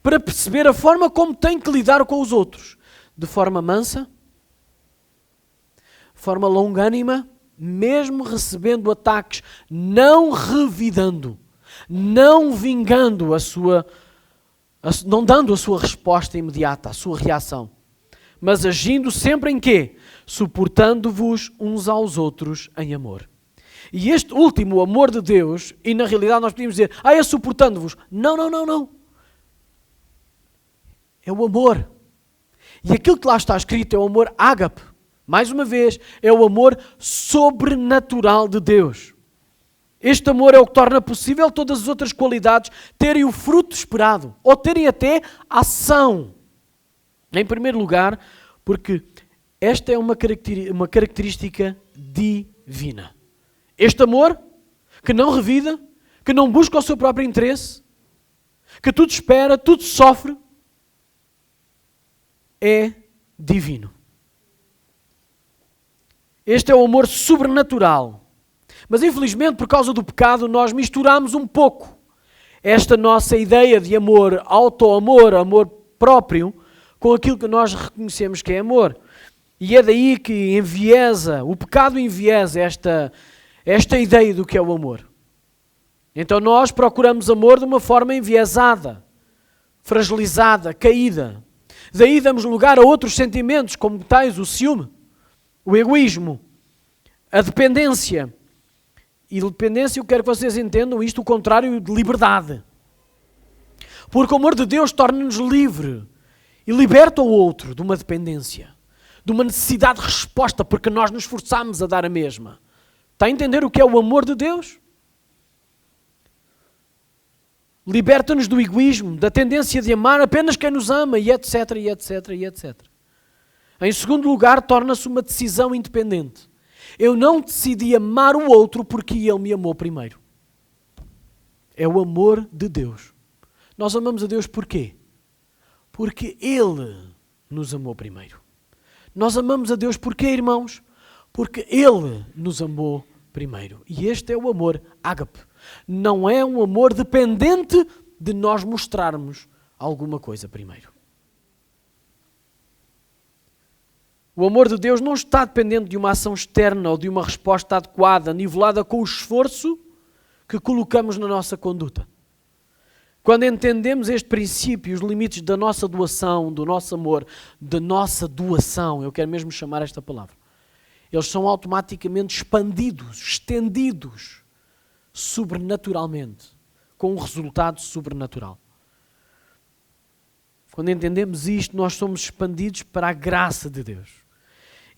para perceber a forma como tem que lidar com os outros. De forma mansa, de forma longânima, mesmo recebendo ataques, não revidando, não vingando não dando a sua resposta imediata, a sua reação. Mas agindo sempre em quê? Suportando-vos uns aos outros em amor. E este último, o amor de Deus, e na realidade nós podíamos dizer, é suportando-vos. Não. É o amor. E aquilo que lá está escrito é o amor ágape. Mais uma vez, é o amor sobrenatural de Deus. Este amor é o que torna possível todas as outras qualidades terem o fruto esperado, ou terem até ação. Em primeiro lugar, porque esta é uma característica divina. Este amor, que não revida, que não busca o seu próprio interesse, que tudo espera, tudo sofre, é divino. Este é o amor sobrenatural. Mas infelizmente, por causa do pecado, nós misturamos um pouco esta nossa ideia de amor, auto-amor, amor próprio, com aquilo que nós reconhecemos que é amor. E é daí que o pecado enviesa esta ideia do que é o amor. Então nós procuramos amor de uma forma enviesada, fragilizada, caída. Daí damos lugar a outros sentimentos, como tais o ciúme, o egoísmo, a dependência. E dependência, eu quero que vocês entendam isto, o contrário de liberdade. Porque o amor de Deus torna-nos livre e liberta o outro de uma dependência, de uma necessidade de resposta, porque nós nos esforçamos a dar a mesma. Está a entender o que é o amor de Deus? Liberta-nos do egoísmo, da tendência de amar apenas quem nos ama, e etc, e etc, e etc. Em segundo lugar, torna-se uma decisão independente. Eu não decidi amar o outro porque ele me amou primeiro. É o amor de Deus. Nós amamos a Deus porquê? Porque Ele nos amou primeiro. Nós amamos a Deus porquê, irmãos? Porque Ele nos amou primeiro. E este é o amor ágape. Não é um amor dependente de nós mostrarmos alguma coisa primeiro. O amor de Deus não está dependente de uma ação externa ou de uma resposta adequada, nivelada com o esforço que colocamos na nossa conduta. Quando entendemos este princípio, os limites da nossa doação, do nosso amor, da nossa doação, eu quero mesmo chamar esta palavra, eles são automaticamente expandidos, estendidos, sobrenaturalmente, com um resultado sobrenatural. Quando entendemos isto, nós somos expandidos para a graça de Deus.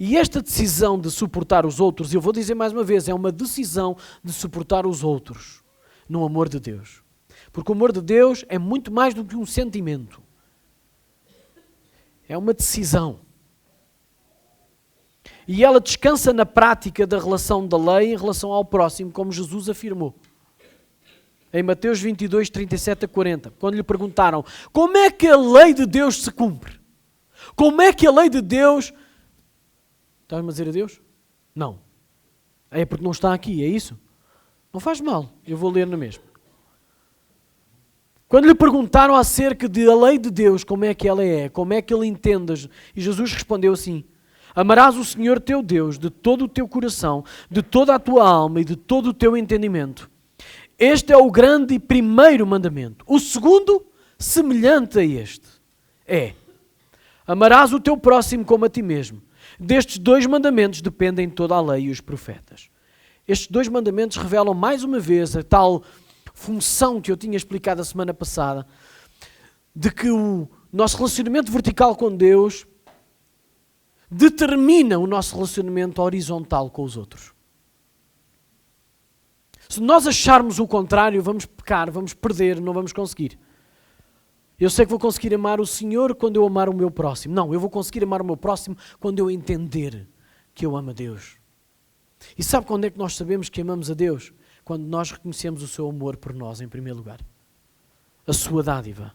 E esta decisão de suportar os outros, eu vou dizer mais uma vez, é uma decisão de suportar os outros no amor de Deus. Porque o amor de Deus é muito mais do que um sentimento. É uma decisão. E ela descansa na prática da relação da lei em relação ao próximo, como Jesus afirmou. Em Mateus 22, 37 a 40, quando lhe perguntaram como é que a lei de Deus se cumpre? Como é que a lei de Deus... Estás-me a dizer a Deus? Não. É porque não está aqui, é isso? Não faz mal, eu vou ler na mesma. Quando lhe perguntaram acerca da lei de Deus, como é que ela é, como é que ele entende, e Jesus respondeu assim: amarás o Senhor teu Deus de todo o teu coração, de toda a tua alma e de todo o teu entendimento. Este é o grande e primeiro mandamento. O segundo, semelhante a este, é: amarás o teu próximo como a ti mesmo. Destes dois mandamentos dependem toda a lei e os profetas. Estes dois mandamentos revelam mais uma vez a tal função que eu tinha explicado a semana passada, de que o nosso relacionamento vertical com Deus determina o nosso relacionamento horizontal com os outros. Se nós acharmos o contrário, vamos pecar, vamos perder, não vamos conseguir. Eu sei que vou conseguir amar o Senhor quando eu amar o meu próximo. Não, eu vou conseguir amar o meu próximo quando eu entender que eu amo a Deus. E sabe quando é que nós sabemos que amamos a Deus? Quando nós reconhecemos o seu amor por nós, em primeiro lugar. A sua dádiva.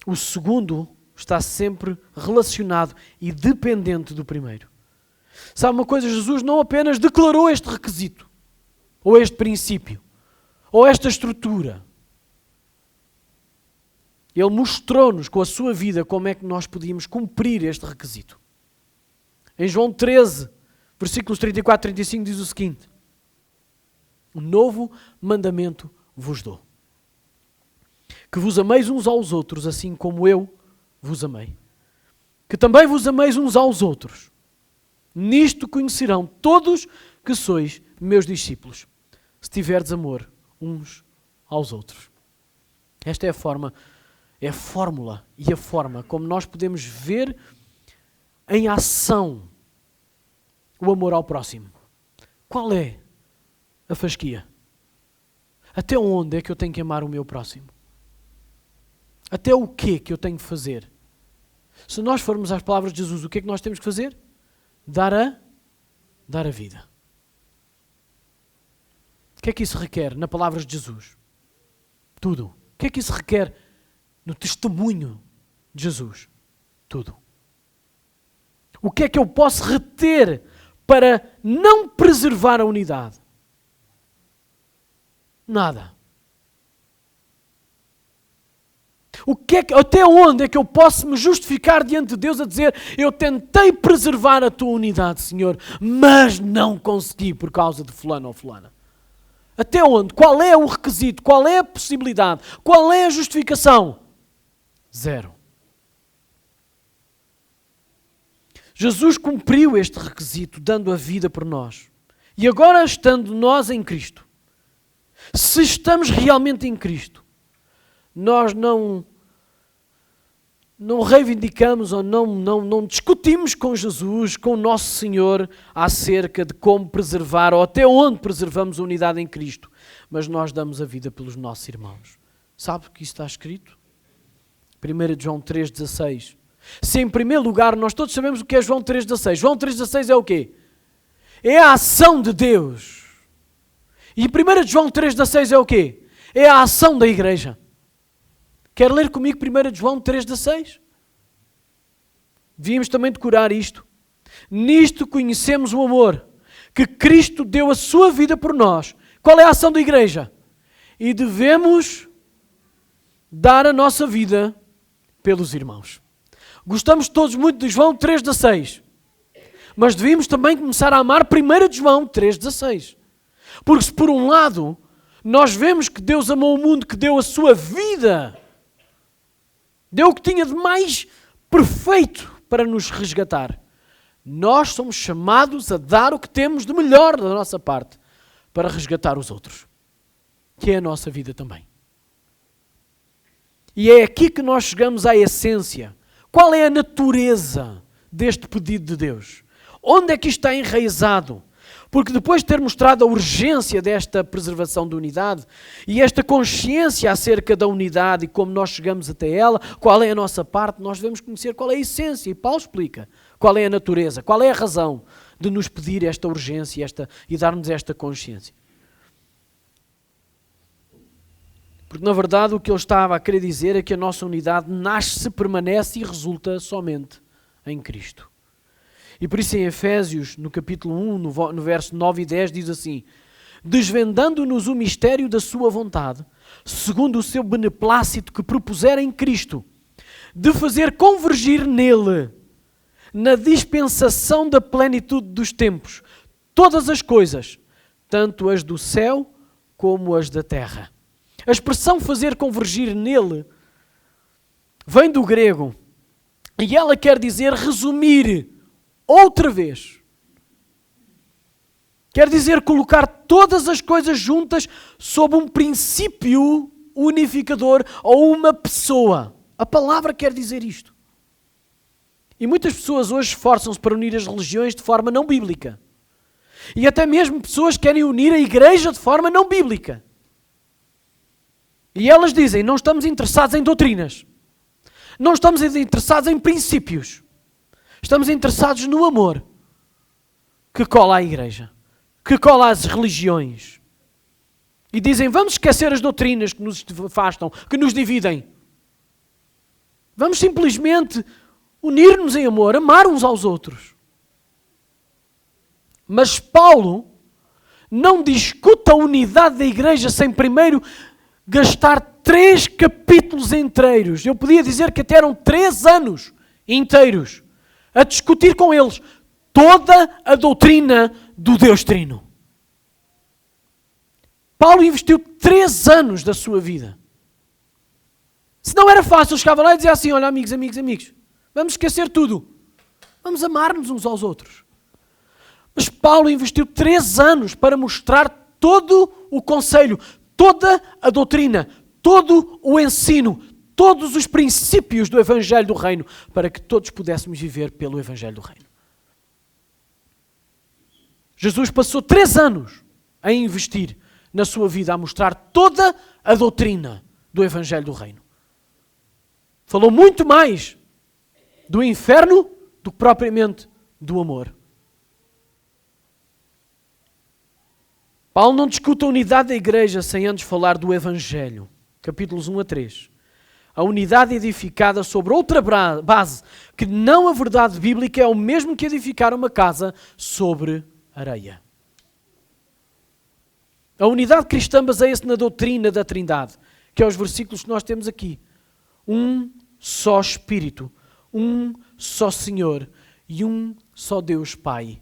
O segundo está sempre relacionado e dependente do primeiro. Sabe uma coisa? Jesus não apenas declarou este requisito, ou este princípio, ou esta estrutura. Ele mostrou-nos com a sua vida como é que nós podíamos cumprir este requisito. Em João 13, versículos 34 e 35 diz o seguinte: um novo mandamento vos dou. Que vos ameis uns aos outros, assim como eu vos amei. Que também vos ameis uns aos outros. Nisto conhecerão todos que sois meus discípulos, se tiverdes amor uns aos outros. Esta é a fórmula e a forma como nós podemos ver em ação o amor ao próximo. Qual é a fasquia? Até onde é que eu tenho que amar o meu próximo? Até o que é que eu tenho que fazer? Se nós formos às palavras de Jesus, o que é que nós temos que fazer? Dar a vida. O que é que isso requer na palavras de Jesus? Tudo. O que é que isso requer no testemunho de Jesus? Tudo. O que é que eu posso reter para não preservar a unidade? Nada. Até onde é que eu posso me justificar diante de Deus a dizer: eu tentei preservar a tua unidade, Senhor, mas não consegui por causa de fulano ou fulana? Até onde? Qual é o requisito? Qual é a possibilidade? Qual é a justificação? Zero. Jesus cumpriu este requisito dando a vida por nós. E agora, estando nós em Cristo, se estamos realmente em Cristo, nós não reivindicamos ou não discutimos com Jesus, com o nosso Senhor, acerca de como preservar ou até onde preservamos a unidade em Cristo, mas nós damos a vida pelos nossos irmãos. Sabe o que isso está escrito? 1 João 3,16. Se em primeiro lugar, nós todos sabemos o que é João 3,16. João 3,16 é o quê? É a ação de Deus. E 1 João 3,16 é o quê? É a ação da igreja. Quer ler comigo 1 João 3,16? Devíamos também decorar isto. Nisto conhecemos o amor, que Cristo deu a sua vida por nós. Qual é a ação da igreja? E devemos dar a nossa vida pelos irmãos. Gostamos todos muito de João 3,16. Mas devíamos também começar a amar 1 João 3,16. Porque se por um lado nós vemos que Deus amou o mundo, que deu a sua vida, deu o que tinha de mais perfeito para nos resgatar, nós somos chamados a dar o que temos de melhor da nossa parte para resgatar os outros, que é a nossa vida também. E é aqui que nós chegamos à essência. Qual é a natureza deste pedido de Deus? Onde é que isto está enraizado? Porque depois de ter mostrado a urgência desta preservação da unidade e esta consciência acerca da unidade e como nós chegamos até ela, qual é a nossa parte, nós devemos conhecer qual é a essência. E Paulo explica qual é a natureza, qual é a razão de nos pedir esta urgência e dar-nos esta consciência. Porque na verdade o que ele estava a querer dizer é que a nossa unidade nasce, permanece e resulta somente em Cristo. E por isso em Efésios, no capítulo 1, no verso 9 e 10, diz assim: desvendando-nos o mistério da sua vontade, segundo o seu beneplácito que propusera em Cristo, de fazer convergir nele, na dispensação da plenitude dos tempos, todas as coisas, tanto as do céu como as da terra. A expressão fazer convergir nele vem do grego e ela quer dizer resumir outra vez. Quer dizer colocar todas as coisas juntas sob um princípio unificador ou uma pessoa. A palavra quer dizer isto. E muitas pessoas hoje esforçam-se para unir as religiões de forma não bíblica. E até mesmo pessoas querem unir a igreja de forma não bíblica. E elas dizem, não estamos interessados em doutrinas. Não estamos interessados em princípios. Estamos interessados no amor que cola à igreja, que cola às religiões. E dizem, vamos esquecer as doutrinas que nos afastam, que nos dividem. Vamos simplesmente unir-nos em amor, amar uns aos outros. Mas Paulo não discute a unidade da igreja sem primeiro gastar 3 capítulos inteiros. Eu podia dizer que até eram 3 anos inteiros a discutir com eles toda a doutrina do Deus Trino. Paulo investiu 3 anos da sua vida. Se não era fácil, chegava lá e dizia assim, olha amigos, vamos esquecer tudo. Vamos amar-nos uns aos outros. Mas Paulo investiu 3 anos para mostrar todo o conselho, toda a doutrina, todo o ensino, todos os princípios do Evangelho do Reino, para que todos pudéssemos viver pelo Evangelho do Reino. Jesus passou 3 anos a investir na sua vida, a mostrar toda a doutrina do Evangelho do Reino. Falou muito mais do inferno do que propriamente do amor. Paulo não discute a unidade da igreja sem antes falar do Evangelho. Capítulos 1 a 3. A unidade edificada sobre outra base, que não a verdade bíblica, é o mesmo que edificar uma casa sobre areia. A unidade cristã baseia-se na doutrina da Trindade, que é os versículos que nós temos aqui. Um só Espírito, um só Senhor e um só Deus Pai.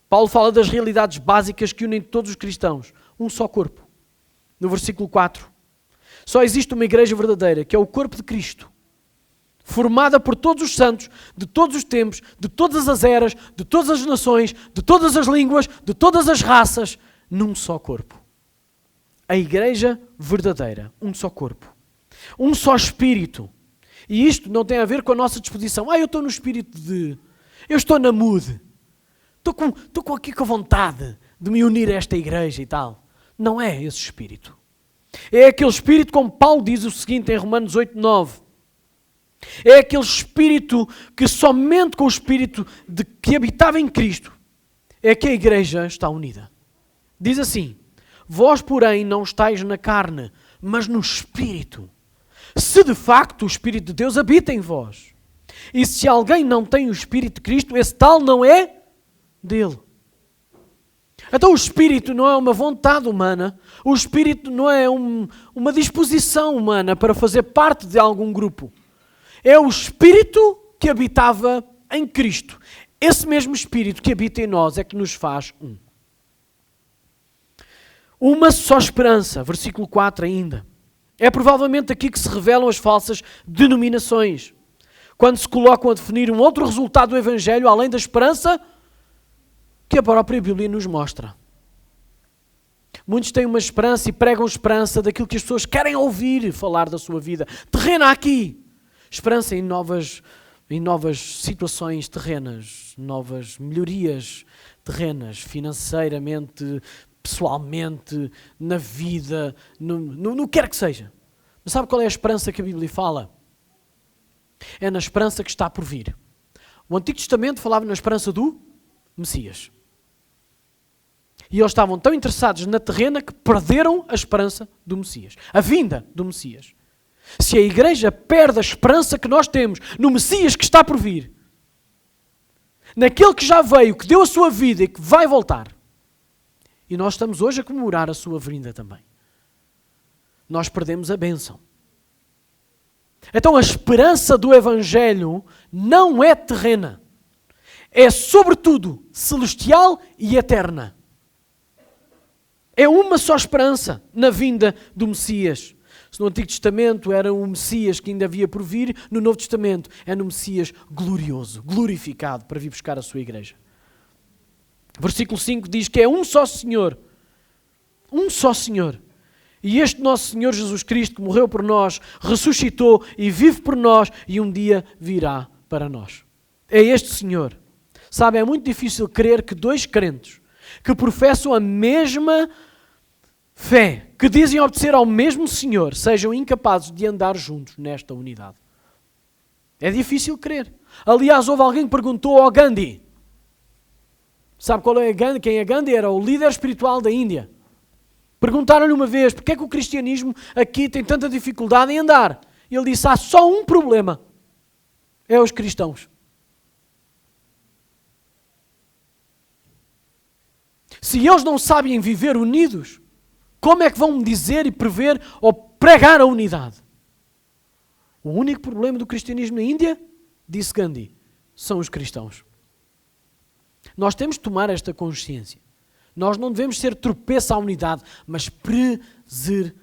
Paulo fala das realidades básicas que unem todos os cristãos. Um só corpo. No versículo 4. Só existe uma igreja verdadeira, que é o corpo de Cristo, formada por todos os santos, de todos os tempos, de todas as eras, de todas as nações, de todas as línguas, de todas as raças, num só corpo. A igreja verdadeira, um só corpo. Um só Espírito. E isto não tem a ver com a nossa disposição. Eu estou no espírito de... Eu estou na mood. Estou aqui com vontade de me unir a esta igreja e tal. Não é esse espírito. É aquele espírito, como Paulo diz o seguinte em Romanos 8, 9. É aquele espírito que somente com o espírito que habitava em Cristo é que a igreja está unida. Diz assim, vós porém não estáis na carne, mas no espírito. Se de facto o Espírito de Deus habita em vós. E se alguém não tem o Espírito de Cristo, esse tal não é dele. Então o Espírito não é uma vontade humana, o Espírito não é uma disposição humana para fazer parte de algum grupo. É o Espírito que habitava em Cristo. Esse mesmo Espírito que habita em nós é que nos faz um. Uma só esperança, versículo 4 ainda. É provavelmente aqui que se revelam as falsas denominações. Quando se colocam a definir um outro resultado do Evangelho, além da esperança que a própria Bíblia nos mostra. Muitos têm uma esperança e pregam esperança daquilo que as pessoas querem ouvir falar da sua vida. Terrena aqui. Esperança em novas situações terrenas, novas melhorias terrenas, financeiramente, pessoalmente, na vida, no que quer que seja. Mas sabe qual é a esperança que a Bíblia fala? É na esperança que está por vir. O Antigo Testamento falava na esperança do Messias. E eles estavam tão interessados na terrena que perderam a esperança do Messias. A vinda do Messias. Se a igreja perde a esperança que nós temos no Messias que está por vir, naquele que já veio, que deu a sua vida e que vai voltar, e nós estamos hoje a comemorar a sua vinda também, nós perdemos a bênção. Então a esperança do Evangelho não é terrena. É sobretudo celestial e eterna. É uma só esperança na vinda do Messias. Se no Antigo Testamento era o Messias que ainda havia por vir, no Novo Testamento é no Messias glorioso, glorificado, para vir buscar a sua igreja. Versículo 5 diz que é um só Senhor. Um só Senhor. E este nosso Senhor Jesus Cristo, que morreu por nós, ressuscitou e vive por nós e um dia virá para nós. É este Senhor. Sabe, é muito difícil crer que dois crentes que professam a mesma fé, que dizem obedecer ao mesmo Senhor, sejam incapazes de andar juntos nesta unidade. É difícil crer. Aliás, houve alguém que perguntou ao Gandhi. Sabe qual é Gandhi? Quem é Gandhi? Era o líder espiritual da Índia. Perguntaram-lhe uma vez, porque é que o cristianismo aqui tem tanta dificuldade em andar? Ele disse, há só um problema. É os cristãos. Se eles não sabem viver unidos, como é que vão dizer e prever ou pregar a unidade? O único problema do cristianismo na Índia, disse Gandhi, são os cristãos. Nós temos de tomar esta consciência. Nós não devemos ser tropeço à unidade, mas preservá-la.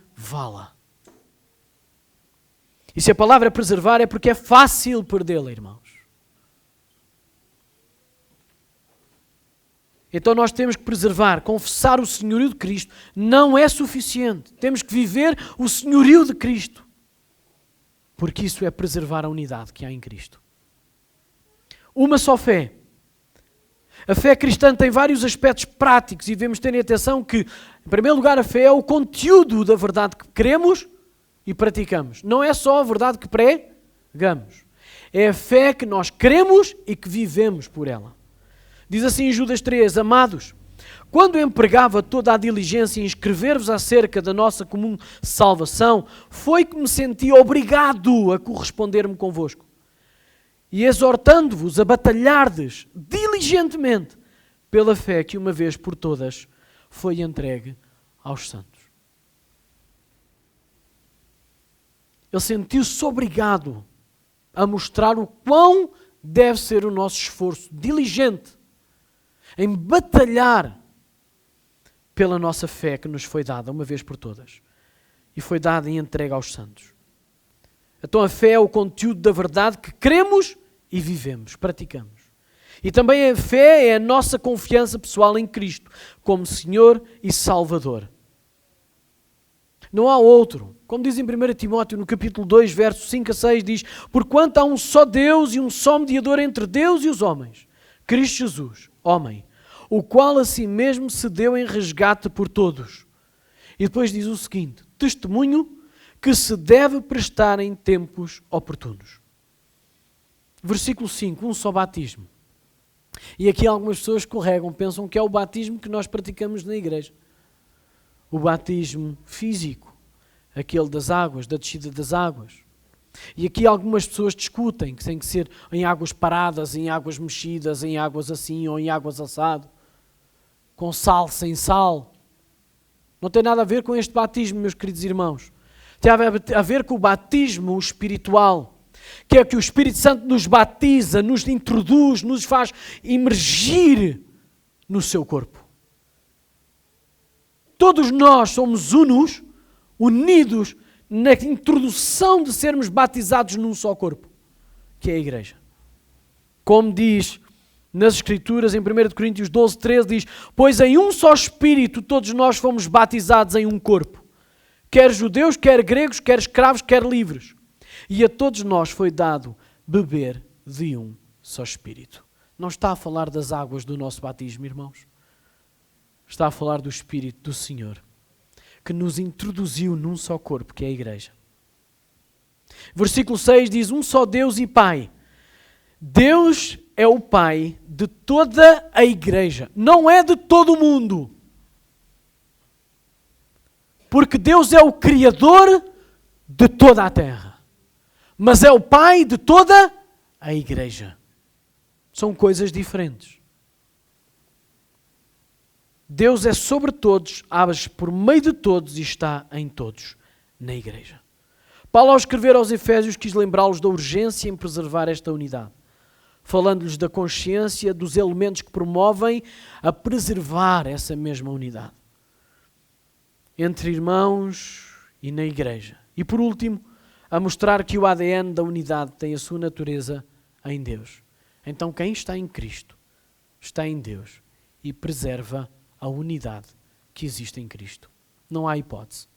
E se a palavra é preservar, é porque é fácil perdê-la, irmãos. Então nós temos que preservar, confessar o senhorio de Cristo. Não é suficiente. Temos que viver o senhorio de Cristo. Porque isso é preservar a unidade que há em Cristo. Uma só fé. A fé cristã tem vários aspectos práticos e devemos ter atenção que, em primeiro lugar, a fé é o conteúdo da verdade que queremos e praticamos. Não é só a verdade que pregamos. É a fé que nós queremos e que vivemos por ela. Diz assim em Judas 3, amados, quando empregava toda a diligência em escrever-vos acerca da nossa comum salvação, foi que me senti obrigado a corresponder-me convosco. E exortando-vos a batalhardes diligentemente pela fé que uma vez por todas foi entregue aos santos. Ele sentiu-se obrigado a mostrar o quão deve ser o nosso esforço diligente em batalhar pela nossa fé que nos foi dada uma vez por todas. E foi dada e entregue aos santos. Então a fé é o conteúdo da verdade que queremos e vivemos, praticamos. E também a fé é a nossa confiança pessoal em Cristo, como Senhor e Salvador. Não há outro. Como diz em 1 Timóteo, no capítulo 2, versos 5 a 6, diz, porquanto há um só Deus e um só mediador entre Deus e os homens, Cristo Jesus, homem, o qual a si mesmo se deu em resgate por todos. E depois diz o seguinte, testemunho que se deve prestar em tempos oportunos. Versículo 5, um só batismo. E aqui algumas pessoas escorregam, pensam que é o batismo que nós praticamos na igreja. O batismo físico, aquele das águas, da descida das águas. E aqui algumas pessoas discutem que tem que ser em águas paradas, em águas mexidas, em águas assim ou em águas assado. Com sal, sem sal. Não tem nada a ver com este batismo, meus queridos irmãos. Tem a ver com o batismo espiritual. Que é que o Espírito Santo nos batiza, nos introduz, nos faz imergir no seu corpo. Todos nós somos unidos na introdução de sermos batizados num só corpo, que é a igreja. Como diz nas Escrituras, em 1 Coríntios 12, 13, diz, pois em um só Espírito todos nós fomos batizados em um corpo, quer judeus, quer gregos, quer escravos, quer livres. E a todos nós foi dado beber de um só Espírito. Não está a falar das águas do nosso batismo, irmãos. Está a falar do Espírito do Senhor, que nos introduziu num só corpo, que é a igreja. Versículo 6 diz, um só Deus e Pai. Deus é o Pai de toda a igreja, não é de todo o mundo. Porque Deus é o Criador de toda a terra. Mas é o Pai de toda a igreja. São coisas diferentes. Deus é sobre todos, age por meio de todos e está em todos, na igreja. Paulo, ao escrever aos Efésios, quis lembrá-los da urgência em preservar esta unidade, falando-lhes da consciência dos elementos que promovem a preservar essa mesma unidade entre irmãos e na igreja. E por último, a mostrar que o ADN da unidade tem a sua natureza em Deus. Então quem está em Cristo está em Deus e preserva a unidade que existe em Cristo. Não há hipótese.